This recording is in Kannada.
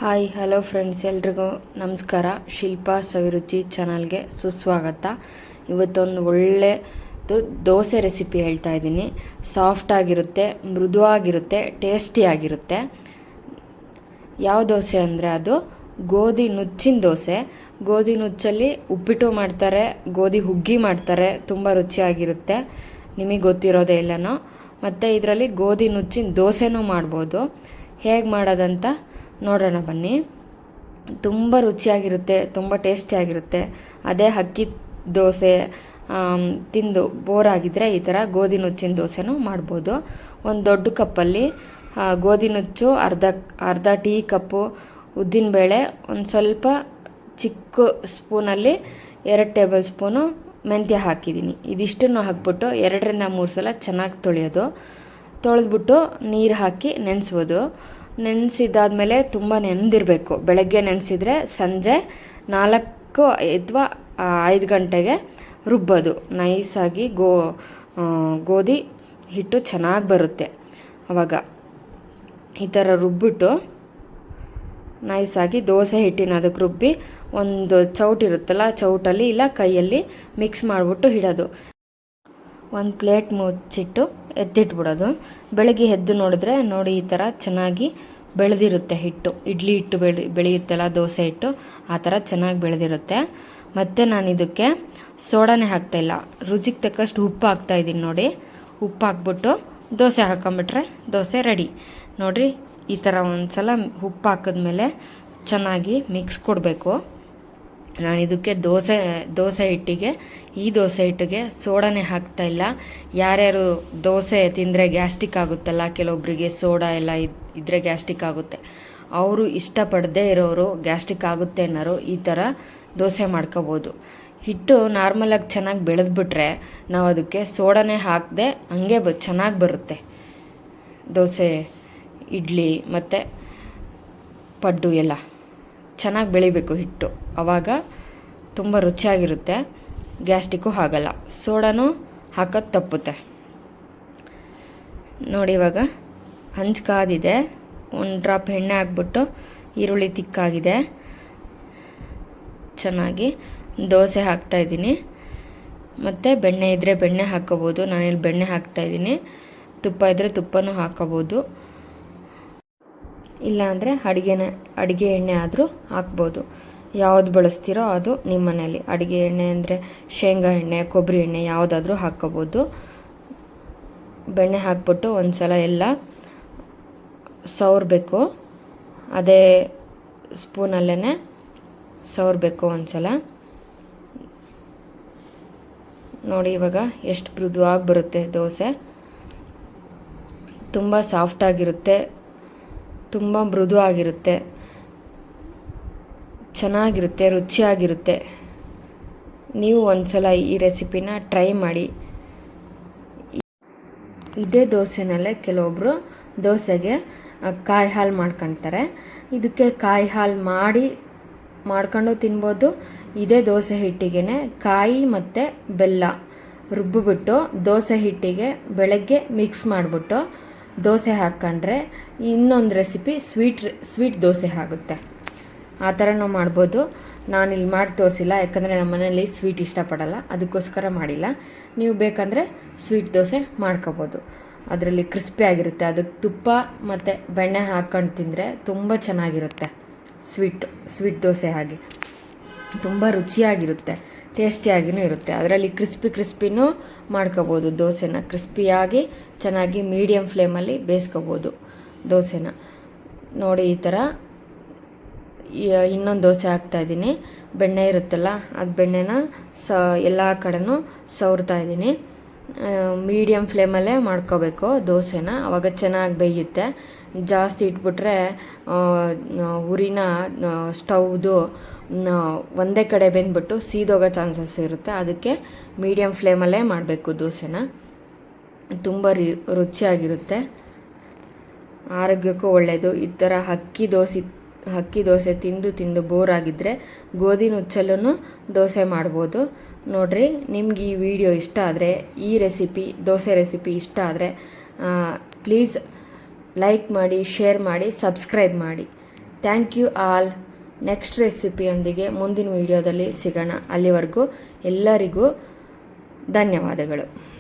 ಹಾಯ್ ಹಲೋ ಫ್ರೆಂಡ್ಸ್, ಎಲ್ರಿಗೂ ನಮಸ್ಕಾರ. ಶಿಲ್ಪಾ ಸವಿರುಚಿ ಚಾನಲ್ಗೆ ಸುಸ್ವಾಗತ. ಇವತ್ತೊಂದು ಒಳ್ಳೆಯದು ದೋಸೆ ರೆಸಿಪಿ ಹೇಳ್ತಾ ಇದ್ದೀನಿ. ಸಾಫ್ಟಾಗಿರುತ್ತೆ, ಮೃದುವಾಗಿರುತ್ತೆ, ಟೇಸ್ಟಿಯಾಗಿರುತ್ತೆ. ಯಾವ ದೋಸೆ ಅಂದರೆ ಅದು ಗೋಧಿ ನುಚ್ಚಿನ ದೋಸೆ. ಗೋಧಿ ನುಚ್ಚಲ್ಲಿ ಉಪ್ಪಿಟ್ಟು ಮಾಡ್ತಾರೆ, ಗೋಧಿ ಹುಗ್ಗಿ ಮಾಡ್ತಾರೆ, ತುಂಬ ರುಚಿಯಾಗಿರುತ್ತೆ. ನಿಮಗೆ ಗೊತ್ತಿರೋದೇ ಇಲ್ಲನೋ. ಮತ್ತು ಇದರಲ್ಲಿ ಗೋಧಿ ನುಚ್ಚಿನ ದೋಸೆನೂ ಮಾಡ್ಬೋದು. ಹೇಗೆ ಮಾಡೋದಂತ ನೋಡೋಣ ಬನ್ನಿ. ತುಂಬ ರುಚಿಯಾಗಿರುತ್ತೆ, ತುಂಬ ಟೇಸ್ಟಿಯಾಗಿರುತ್ತೆ. ಅದೇ ಅಕ್ಕಿ ದೋಸೆ ತಿಂದು ಬೋರ್ ಆಗಿದ್ದರೆ ಈ ಥರ ಗೋಧಿ ನುಚ್ಚಿನ ದೋಸೆನೂ ಮಾಡ್ಬೋದು. ಒಂದು ದೊಡ್ಡ ಕಪ್ಪಲ್ಲಿ ಗೋಧಿ ನುಚ್ಚು, ಅರ್ಧ ಟೀ ಕಪ್ಪು ಉದ್ದಿನಬೇಳೆ, ಒಂದು ಸ್ವಲ್ಪ ಚಿಕ್ಕ ಸ್ಪೂನಲ್ಲಿ 2 ಟೇಬಲ್ ಸ್ಪೂನು ಮೆಂತ್ಯ ಹಾಕಿದ್ದೀನಿ. ಇದಿಷ್ಟನ್ನು ಹಾಕ್ಬಿಟ್ಟು 2-3 ಸಲ ಚೆನ್ನಾಗಿ ತೊಳೆದ್ಬಿಟ್ಟು ನೀರು ಹಾಕಿ ನೆನೆಸ್ಬೋದು. ನೆನೆಸಿದಾದ್ಮೇಲೆ ತುಂಬ ನೆನೆದಿರಬೇಕು. ಬೆಳಗ್ಗೆ ನೆನೆಸಿದರೆ ಸಂಜೆ 4 ಅಥವಾ 5 ಗಂಟೆಗೆ ರುಬ್ಬೋದು. ನೈಸಾಗಿ ಗೋಧಿ ಹಿಟ್ಟು ಚೆನ್ನಾಗಿ ಬರುತ್ತೆ. ಆವಾಗ ಈ ಥರ ರುಬ್ಬಿಟ್ಟು ನೈಸಾಗಿ ದೋಸೆ ಹಿಟ್ಟಿನ ಅದಕ್ಕೆ ರುಬ್ಬಿ ಒಂದು ಚೌಟಿರುತ್ತಲ್ಲ, ಚೌಟಲ್ಲಿ ಇಲ್ಲ ಕೈಯಲ್ಲಿ ಮಿಕ್ಸ್ ಮಾಡಿಬಿಟ್ಟು ಇಡೋದು. ಒಂದು ಪ್ಲೇಟ್ ಮುಚ್ಚಿಟ್ಟು ಎತ್ತಿಟ್ಬಿಡೋದು. ಬೆಳಗ್ಗೆ ಎದ್ದು ನೋಡಿದ್ರೆ ನೋಡಿ ಈ ಥರ ಚೆನ್ನಾಗಿ ಬೆಳೆದಿರುತ್ತೆ ಹಿಟ್ಟು. ಇಡ್ಲಿ ಹಿಟ್ಟು ಬೆಳೆಯುತ್ತಲ್ಲ, ದೋಸೆ ಹಿಟ್ಟು ಆ ಥರ ಚೆನ್ನಾಗಿ ಬೆಳೆದಿರುತ್ತೆ. ಮತ್ತು ನಾನು ಇದಕ್ಕೆ ಸೋಡಾನೇ ಹಾಕ್ತಾಯಿಲ್ಲ, ರುಚಿಗೆ ತಕ್ಕಷ್ಟು ಉಪ್ಪು ಹಾಕ್ತಾಯಿದ್ದೀನಿ. ನೋಡಿ, ಉಪ್ಪು ಹಾಕ್ಬಿಟ್ಟು ದೋಸೆ ಹಾಕೊಂಬಿಟ್ರೆ ದೋಸೆ ರೆಡಿ. ನೋಡಿರಿ, ಈ ಥರ ಒಂದು ಸಲ ಉಪ್ಪು ಹಾಕಿದ್ಮೇಲೆ ಚೆನ್ನಾಗಿ ಮಿಕ್ಸ್ ಕೊಡಬೇಕು. ನಾನು ಇದಕ್ಕೆ ದೋಸೆ ಹಿಟ್ಟಿಗೆ ಸೋಡಾನೇ ಹಾಕ್ತಾಯಿಲ್ಲ. ಯಾರ್ಯಾರು ದೋಸೆ ತಿಂದರೆ ಗ್ಯಾಸ್ಟ್ರಿಕ್ ಆಗುತ್ತಲ್ಲ, ಕೆಲವೊಬ್ಬರಿಗೆ ಸೋಡಾ ಎಲ್ಲ ಇದ್ದರೆ ಗ್ಯಾಸ್ಟ್ರಿಕ್ ಆಗುತ್ತೆ, ಅವರು ಇಷ್ಟಪಡದೇ ಇರೋರು, ಗ್ಯಾಸ್ಟ್ರಿಕ್ ಆಗುತ್ತೆ ಅನ್ನೋರು ಈ ಥರ ದೋಸೆ ಮಾಡ್ಕೋಬೋದು. ಹಿಟ್ಟು ನಾರ್ಮಲಾಗಿ ಚೆನ್ನಾಗಿ ಬೆಳೆದ್ಬಿಟ್ರೆ ನಾವು ಅದಕ್ಕೆ ಸೋಡಾನೇ ಹಾಕದೆ ಹಂಗೆ ಚೆನ್ನಾಗಿ ಬರುತ್ತೆ ದೋಸೆ, ಇಡ್ಲಿ ಮತ್ತು ಪಡ್ಡು ಎಲ್ಲ ಚೆನ್ನಾಗಿ ಬೆಳಿಬೇಕು ಹಿಟ್ಟು. ಆವಾಗ ತುಂಬ ರುಚಿಯಾಗಿರುತ್ತೆ, ಗ್ಯಾಸ್ಟ್ರಿಕ್ಕು ಆಗಲ್ಲ. ಸೋಡಾನು ಹಾಕೋದು ತಪ್ಪುತ್ತೆ. ನೋಡಿ, ಇವಾಗ ಹಂಚು ಕಾದಿದೆ. ಒಂದು ಡ್ರಾಪ್ ಎಣ್ಣೆ ಹಾಕ್ಬಿಟ್ಟು ಈರುಳ್ಳಿ ತಿಕ್ಕಾಗಿದೆ. ಚೆನ್ನಾಗಿ ದೋಸೆ ಹಾಕ್ತಾಯಿದ್ದೀನಿ. ಮತ್ತು ಬೆಣ್ಣೆ ಇದ್ದರೆ ಬೆಣ್ಣೆ ಹಾಕ್ಕೋಬೋದು. ನಾನಿಲ್ಲಿ ಬೆಣ್ಣೆ ಹಾಕ್ತಾಯಿದ್ದೀನಿ. ತುಪ್ಪ ಇದ್ದರೆ ತುಪ್ಪನೂ ಹಾಕ್ಕೋಬೋದು. ಇಲ್ಲಾಂದರೆ ಅಡುಗೆ ಎಣ್ಣೆ ಆದರೂ ಹಾಕ್ಬೋದು. ಯಾವ್ದು ಬಳಸ್ತೀರೋ ಅದು ನಿಮ್ಮ ಮನೆಯಲ್ಲಿ. ಅಡುಗೆ ಎಣ್ಣೆ ಅಂದರೆ ಶೇಂಗಾ ಎಣ್ಣೆ, ಕೊಬ್ಬರಿ ಎಣ್ಣೆ ಯಾವುದಾದ್ರೂ ಹಾಕ್ಕೋಬೋದು. ಬೆಣ್ಣೆ ಹಾಕ್ಬಿಟ್ಟು ಒಂದು ಸಲ ಎಲ್ಲ ಸವರಬೇಕು. ಅದೇ ಸ್ಪೂನಲ್ಲೇ ಸವರಬೇಕು ಒಂದು ಸಲ. ನೋಡಿ, ಇವಾಗ ಎಷ್ಟು ಮೃದುವಾಗಿ ಬರುತ್ತೆ ದೋಸೆ. ತುಂಬ ಸಾಫ್ಟಾಗಿರುತ್ತೆ, ತುಂಬ ಮೃದು ಆಗಿರುತ್ತೆ, ಚೆನ್ನಾಗಿರುತ್ತೆ, ರುಚಿಯಾಗಿರುತ್ತೆ. ನೀವು ಒಂದು ಸಲ ಈ ರೆಸಿಪಿನ ಟ್ರೈ ಮಾಡಿ. ಇದೇ ದೋಸೆನಲ್ಲೇ ಕೆಲವೊಬ್ಬರು ದೋಸೆಗೆ ಕಾಯಿ ಹಾಲು ಮಾಡ್ಕೊಳ್ತಾರೆ. ಇದಕ್ಕೆ ಕಾಯಿ ಹಾಲು ಮಾಡ್ಕೊಂಡು ತಿನ್ಬೋದು. ಇದೇ ದೋಸೆ ಹಿಟ್ಟಿಗೆ ಕಾಯಿ ಮತ್ತು ಬೆಲ್ಲ ರುಬ್ಬಿಬಿಟ್ಟು ದೋಸೆ ಹಿಟ್ಟಿಗೆ ಬೆಳಗ್ಗೆ ಮಿಕ್ಸ್ ಮಾಡಿಬಿಟ್ಟು ದೋಸೆ ಹಾಕ್ಕೊಂಡ್ರೆ ಇನ್ನೊಂದು ರೆಸಿಪಿ ಸ್ವೀಟ್ ದೋಸೆ ಆಗುತ್ತೆ. ಆ ಥರನೂ ಮಾಡ್ಬೋದು. ನಾನಿಲ್ಲಿ ಮಾಡಿ ತೋರಿಸಿಲ್ಲ, ಯಾಕಂದರೆ ನಮ್ಮ ಮನೇಲಿ ಸ್ವೀಟ್ ಇಷ್ಟಪಡಲ್ಲ, ಅದಕ್ಕೋಸ್ಕರ ಮಾಡಿಲ್ಲ. ನೀವು ಬೇಕಂದರೆ ಸ್ವೀಟ್ ದೋಸೆ ಮಾಡ್ಕೋಬೋದು. ಅದರಲ್ಲಿ ಕ್ರಿಸ್ಪಿಯಾಗಿರುತ್ತೆ. ಅದಕ್ಕೆ ತುಪ್ಪ ಮತ್ತು ಬೆಣ್ಣೆ ಹಾಕ್ಕೊಂಡು ತಿಂದರೆ ತುಂಬ ಚೆನ್ನಾಗಿರುತ್ತೆ. ಸ್ವೀಟ್ ದೋಸೆ ಹಾಗೆ ತುಂಬ ರುಚಿಯಾಗಿರುತ್ತೆ, ಟೇಸ್ಟಿಯಾಗಿಯೂ ಇರುತ್ತೆ. ಅದರಲ್ಲಿ ಕ್ರಿಸ್ಪಿನೂ ಮಾಡ್ಕೋಬೋದು. ದೋಸೆನ ಕ್ರಿಸ್ಪಿಯಾಗಿ ಚೆನ್ನಾಗಿ ಮೀಡಿಯಮ್ ಫ್ಲೇಮಲ್ಲಿ ಬೇಯಿಸ್ಕೋಬೋದು ದೋಸೆನ. ನೋಡಿ, ಈ ಥರ ಇನ್ನೊಂದು ದೋಸೆ ಹಾಕ್ತಾಯಿದ್ದೀನಿ. ಬೆಣ್ಣೆ ಇರುತ್ತಲ್ಲ, ಅದು ಬೆಣ್ಣೆನ ಎಲ್ಲ ಕಡೆನೂ ಸವರ್ತಾ ಇದ್ದೀನಿ. ಮೀಡಿಯಮ್ ಫ್ಲೇಮಲ್ಲೇ ಮಾಡ್ಕೋಬೇಕು ದೋಸೆನ, ಆವಾಗ ಚೆನ್ನಾಗಿ ಬೇಯುತ್ತೆ. ಜಾಸ್ತಿ ಇಟ್ಬಿಟ್ರೆ ಉರಿನ ಸ್ಟವ್ದು ಒಂದೇ ಕಡೆ ಬೆಂದ್ಬಿಟ್ಟು ಸೀದೋಗೋ ಚಾನ್ಸಸ್ ಇರುತ್ತೆ. ಅದಕ್ಕೆ ಮೀಡಿಯಮ್ ಫ್ಲೇಮಲ್ಲೇ ಮಾಡಬೇಕು ದೋಸೆನ. ತುಂಬ ರುಚಿಯಾಗಿರುತ್ತೆ, ಆರೋಗ್ಯಕ್ಕೂ ಒಳ್ಳೆಯದು. ಈ ಥರ ಅಕ್ಕಿ ದೋಸೆ ತಿಂದು ಬೋರ್ ಆಗಿದ್ದರೆ ಗೋಧಿ ನುಚ್ಚಲ್ಲೂ ದೋಸೆ ಮಾಡ್ಬೋದು. ನೋಡಿರಿ, ನಿಮ್ಗೆ ಈ ವಿಡಿಯೋ ಇಷ್ಟ ಆದರೆ, ಈ ದೋಸೆ ರೆಸಿಪಿ ಇಷ್ಟ ಆದರೆ ಪ್ಲೀಸ್ ಲೈಕ್ ಮಾಡಿ, ಶೇರ್ ಮಾಡಿ, ಸಬ್ಸ್ಕ್ರೈಬ್ ಮಾಡಿ. Thank you all. ನೆಕ್ಸ್ಟ್ ರೆಸಿಪಿಯೊಂದಿಗೆ ಮುಂದಿನ ವಿಡಿಯೋದಲ್ಲಿ ಸಿಗೋಣ. ಅಲ್ಲಿವರೆಗೂ ಎಲ್ಲರಿಗೂ ಧನ್ಯವಾದಗಳು.